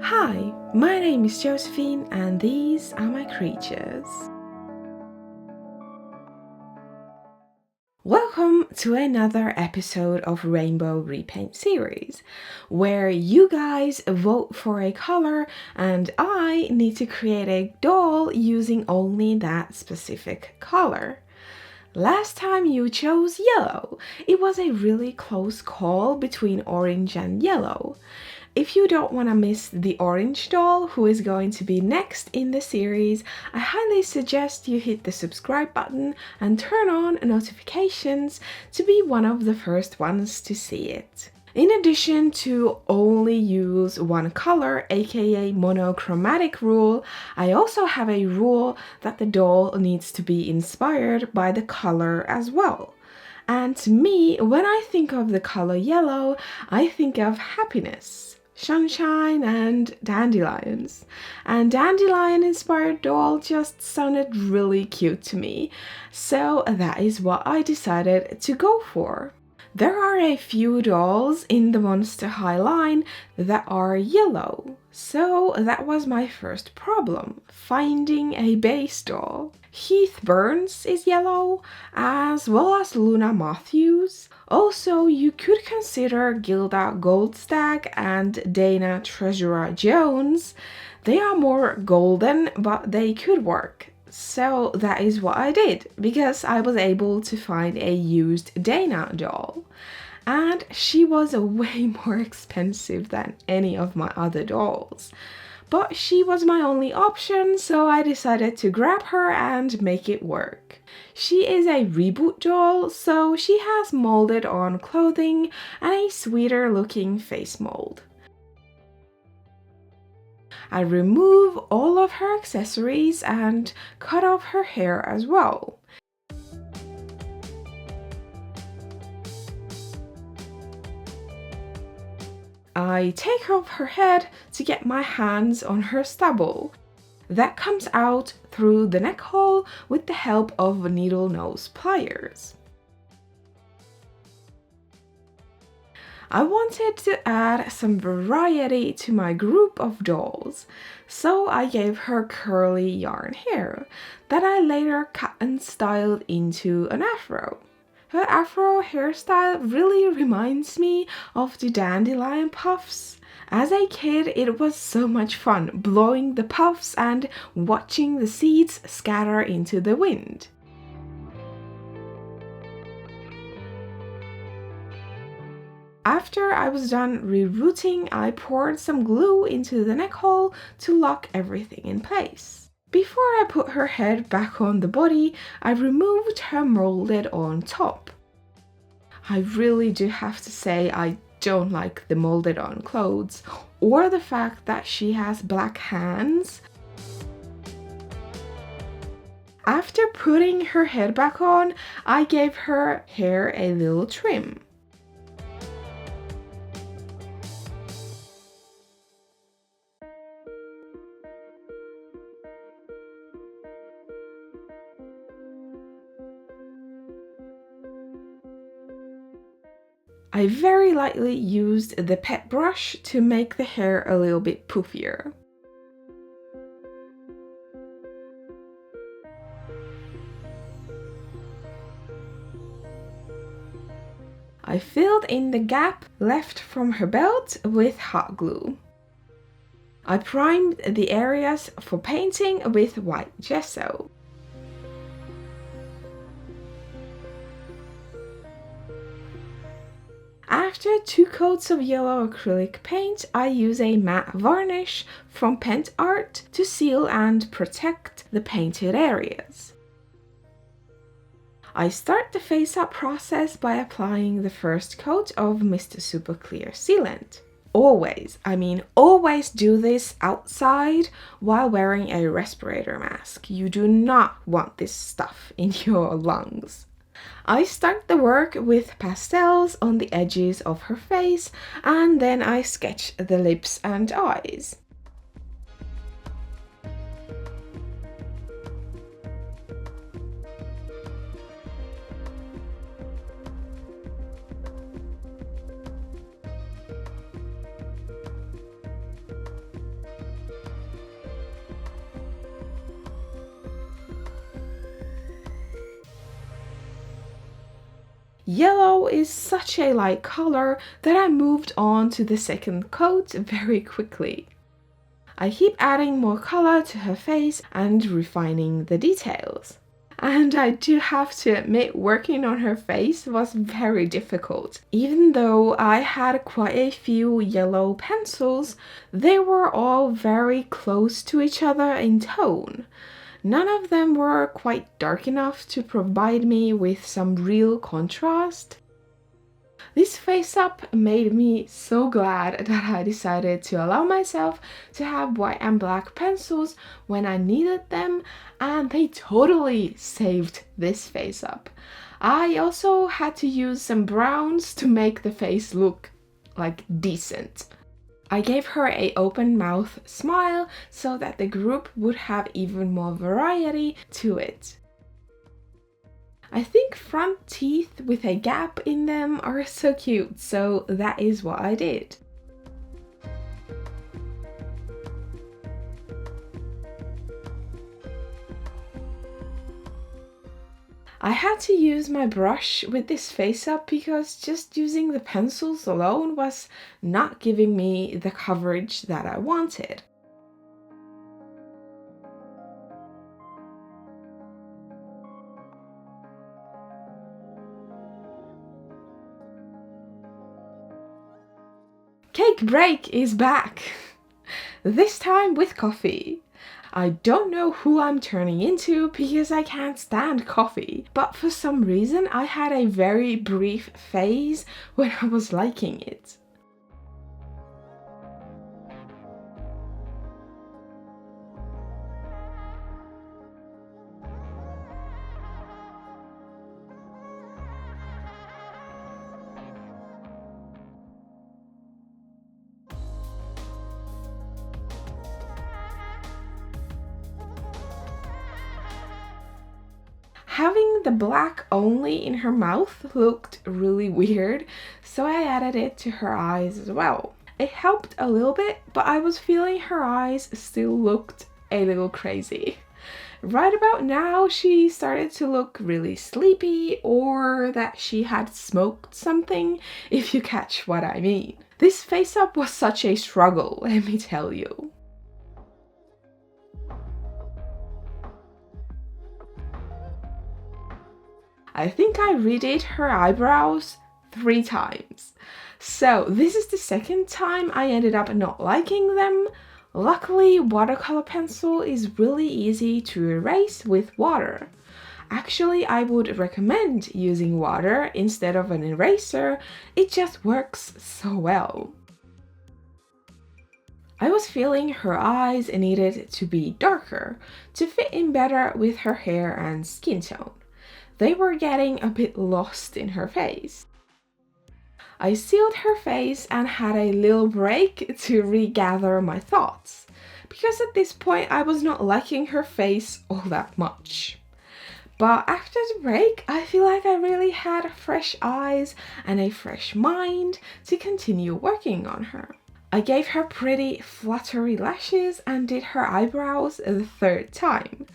Hi, my name is Josephine and these are my creatures. Welcome to another episode of Rainbow Repaint Series, where you guys vote for a color and I need to create a doll using only that specific color. Last time you chose yellow. It was a really close call between orange and yellow. If you don't want to miss the orange doll who is going to be next in the series, I highly suggest you hit the subscribe button and turn on notifications to be one of the first ones to see it. In addition to only use one color, aka monochromatic rule, I also have a rule that the doll needs to be inspired by the color as well. And to me, when I think of the color yellow, I think of happiness, sunshine and dandelions. And dandelion inspired doll just sounded really cute to me, so that is what I decided to go for. There are a few dolls in the Monster High line that are yellow, so that was my first problem, finding a base doll. Heath Burns is yellow, as well as Luna Matthews. Also, you could consider Gilda Goldstag and Dana Treasurer Jones. They are more golden, but they could work. So that is what I did, because I was able to find a used Dana doll. And she was way more expensive than any of my other dolls. But she was my only option, so I decided to grab her and make it work. She is a reboot doll, so she has molded on clothing and a sweeter looking face mold. I remove all of her accessories and cut off her hair as well. I take off her head to get my hands on her stubble. That comes out through the neck hole with the help of needle nose pliers. I wanted to add some variety to my group of dolls, so I gave her curly yarn hair that I later cut and styled into an afro. Her afro hairstyle really reminds me of the dandelion puffs. As a kid, it was so much fun blowing the puffs and watching the seeds scatter into the wind. After I was done rerouting, I poured some glue into the neck hole to lock everything in place. Before I put her head back on the body, I removed her molded on top. I really do have to say I don't like the molded on clothes or the fact that she has black hands. After putting her head back on, I gave her hair a little trim. I very lightly used the pet brush to make the hair a little bit poofier. I filled in the gap left from her belt with hot glue. I primed the areas for painting with white gesso. After 2 coats of yellow acrylic paint, I use a matte varnish from Art to seal and protect the painted areas. I start the face-up process by applying the first coat of Ms.SuperClear sealant. Always do this outside while wearing a respirator mask. You do not want this stuff in your lungs. I start the work with pastels on the edges of her face, and then I sketch the lips and eyes. Yellow is such a light color that I moved on to the second coat very quickly. I keep adding more color to her face and refining the details. And I do have to admit, working on her face was very difficult. Even though I had quite a few yellow pencils, they were all very close to each other in tone. None of them were quite dark enough to provide me with some real contrast. This face-up made me so glad that I decided to allow myself to have white and black pencils when I needed them, and they totally saved this face-up. I also had to use some browns to make the face look like decent. I gave her an open mouth smile so that the group would have even more variety to it. I think front teeth with a gap in them are so cute, so that is what I did. I had to use my brush with this face up because just using the pencils alone was not giving me the coverage that I wanted. Cake break is back! This time with coffee. I don't know who I'm turning into because I can't stand coffee, but for some reason I had a very brief phase when I was liking it. Having the black only in her mouth looked really weird, so I added it to her eyes as well. It helped a little bit, but I was feeling her eyes still looked a little crazy. Right about now, she started to look really sleepy, or that she had smoked something, if you catch what I mean. This face-up was such a struggle, let me tell you. I think I redid her eyebrows 3 times. So this is the second time I ended up not liking them. Luckily, watercolor pencil is really easy to erase with water. Actually, I would recommend using water instead of an eraser. It just works so well. I was feeling her eyes needed to be darker to fit in better with her hair and skin tone. They were getting a bit lost in her face. I sealed her face and had a little break to regather my thoughts, because at this point I was not liking her face all that much. But after the break, I feel like I really had fresh eyes and a fresh mind to continue working on her. I gave her pretty fluttery lashes and did her eyebrows the 3rd time.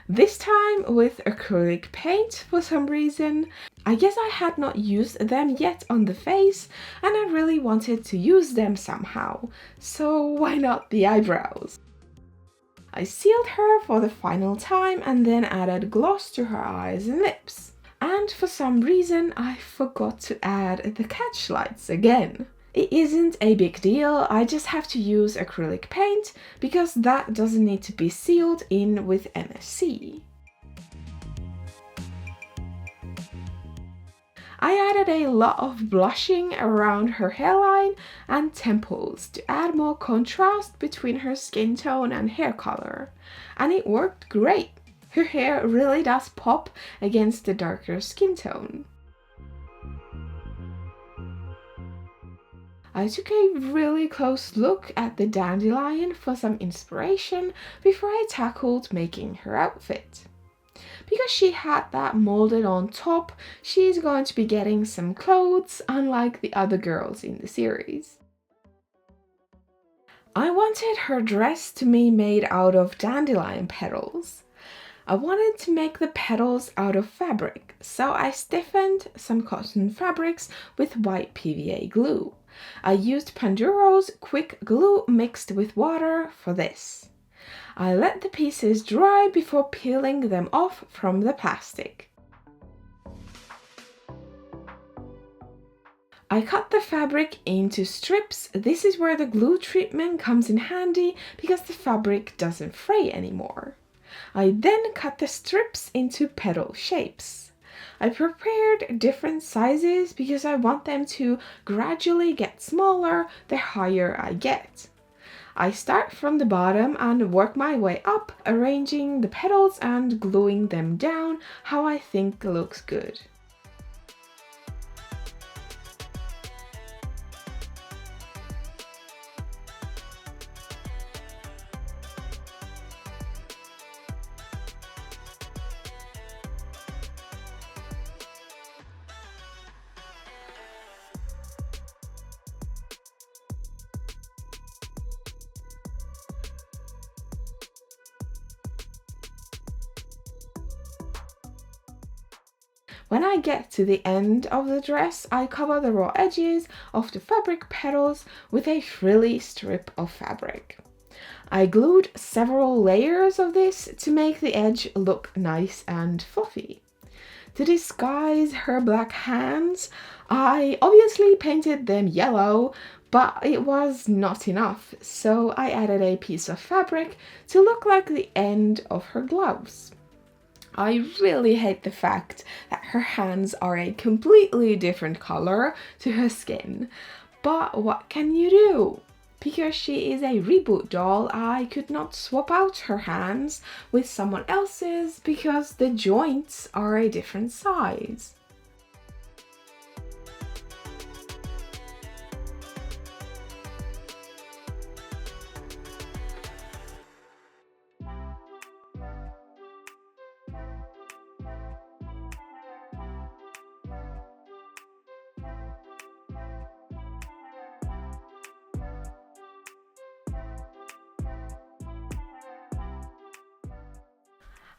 This time with acrylic paint for some reason. I guess I had not used them yet on the face and I really wanted to use them somehow, so why not the eyebrows? I sealed her for the final time and then added gloss to her eyes and lips. And for some reason I forgot to add the catch lights again. It isn't a big deal, I just have to use acrylic paint because that doesn't need to be sealed in with MSC. I added a lot of blushing around her hairline and temples to add more contrast between her skin tone and hair color, and it worked great. Her hair really does pop against the darker skin tone. I took a really close look at the dandelion for some inspiration before I tackled making her outfit. Because she had that molded on top, she's going to be getting some clothes unlike the other girls in the series. I wanted her dress to be made out of dandelion petals. I wanted to make the petals out of fabric, so I stiffened some cotton fabrics with white PVA glue. I used Panduro's quick glue mixed with water for this. I let the pieces dry before peeling them off from the plastic. I cut the fabric into strips. This is where the glue treatment comes in handy because the fabric doesn't fray anymore. I then cut the strips into petal shapes. I prepared different sizes because I want them to gradually get smaller the higher I get. I start from the bottom and work my way up, arranging the petals and gluing them down how I think looks good. When I get to the end of the dress, I cover the raw edges of the fabric petals with a frilly strip of fabric. I glued several layers of this to make the edge look nice and fluffy. To disguise her black hands, I obviously painted them yellow, but it was not enough, so I added a piece of fabric to look like the end of her gloves. I really hate the fact that her hands are a completely different color to her skin, but what can you do? Because she is a reboot doll, I could not swap out her hands with someone else's because the joints are a different size.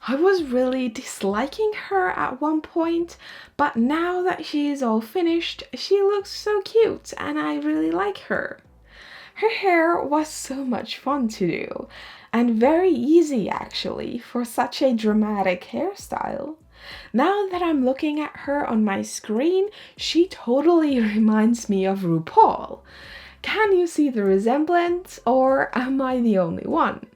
I was really disliking her at one point, but now that she is all finished, she looks so cute and I really like her. Her hair was so much fun to do, and very easy actually for such a dramatic hairstyle. Now that I'm looking at her on my screen, she totally reminds me of RuPaul. Can you see the resemblance, or am I the only one?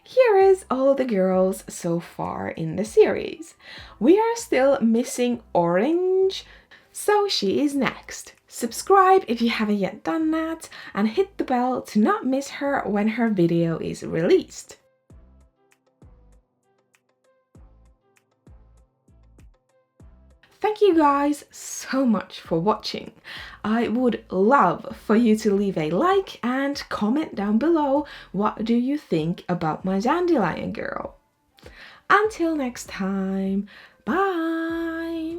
Here is all the girls so far in the series. We are still missing Orange, so she is next. Subscribe if you haven't yet done that, and hit the bell to not miss her when her video is released. Thank you guys so much for watching. I would love for you to leave a like and comment down below what do you think about my dandelion girl. Until next time, bye!